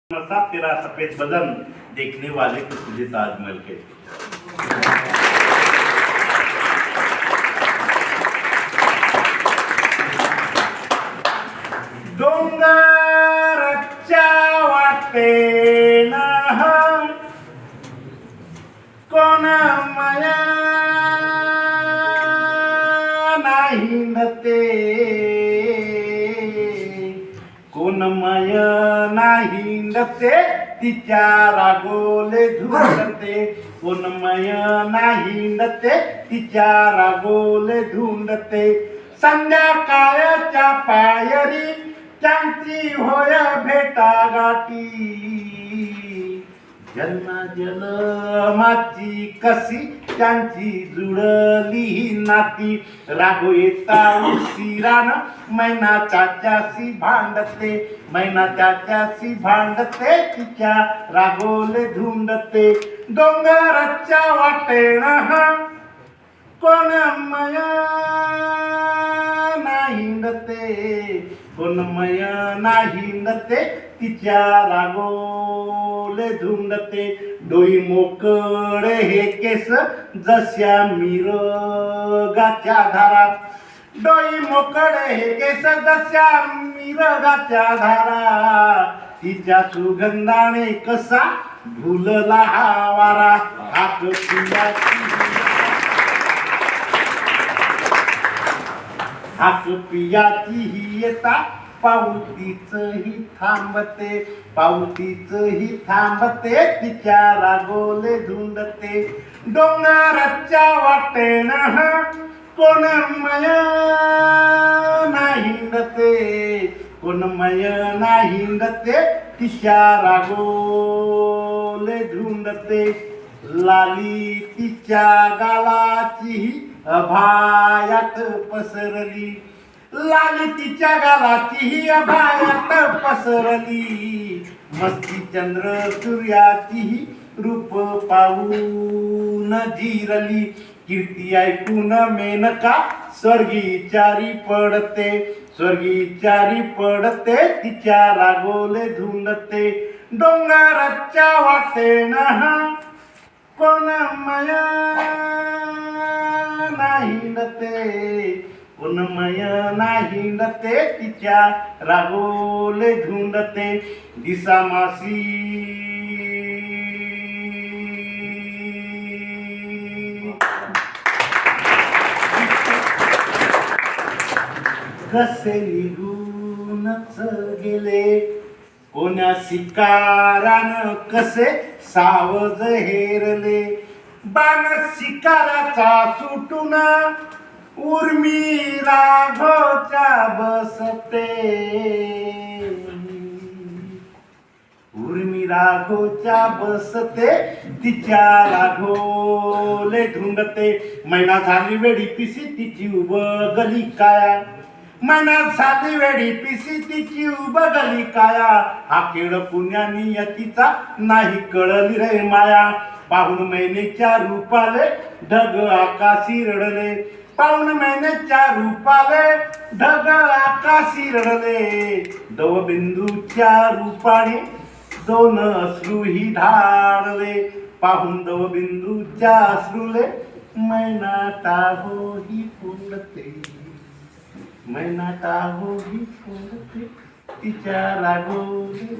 था तेरा सफेद बदन देखने वाले को तुझे ताजमहल के डोंगरच्या वाटेन कोण माया नाही नते कोण माय नाही नते तिच्या रागोले धुंडते कोण माय नाही नते तिच्या रागोले धुंडते संध्याकाळच्या पायरी त्यांची होय भेटा गाठी जन्मा जन्माची कशी त्यांची जुळली नाती रागो येता उशिरान मैना चाच्याशी भांडते मैना चाच्याशी भांडते तिच्या रागोले धुंडते डोंगराच्या वाटेन कोण माया नाही नते कोण माया नाही नते तिच्या रागोले धुंडते डोई मोकळे हे केस जश्या मिरगाच्या धारा डोई मोकळे हे केस जश्या मिरगाच्या धारा तिच्या सुगंधाने कसा भुलला हा वारा हाक पियाची ही येता पाऊतीच ही थांबते तिच्या रागोले धुंडते डोंगराच्या वाटेन कोण माया नाही नते कोण माया नाही नते तिच्या रागोले धुंडते लाली तिच्या गालाची अभायात पसरली लाली तिच्या गालाची ही अभायात पसरली मस्ती चंद्र सूर्याची ही रूप पाहून जिरली कीर्ती ऐकून मेनका स्वर्गीचारी पडते तिच्या रागोले धुंडते डोंगराच्या वाटेन कोण माया नाही नते कोण माया नाही नते तिच्या रागोले धुंडते दिसामासी कसे निघूनच गेले कोण्या शिकारान कसे सावज हेरले बाण शिकाराचा सुटून उर्मी राघोच्या बसते उर्मी राघोच्या बसते तिच्या राघोले धुंडते मैना झाली वेडी पिसी तिची उबगली काया मैना झाली वेडी पिसी तिची उबगली काया हा खेळ पुण्यानी यतीचा नाही कळली रे माया पाहून मैनेच्या रूपाले ढग आकाशी रडले पाहून मैनेच्या रूपाले ढग आकाशी रडले दवबिंदूच्या रूपाने दोन अश्रूही ढाळले पाहून दवबिंदूच्या अश्रूले मैना टाहोही फुलते मैना टाहोही फुलते तिच्या रागोले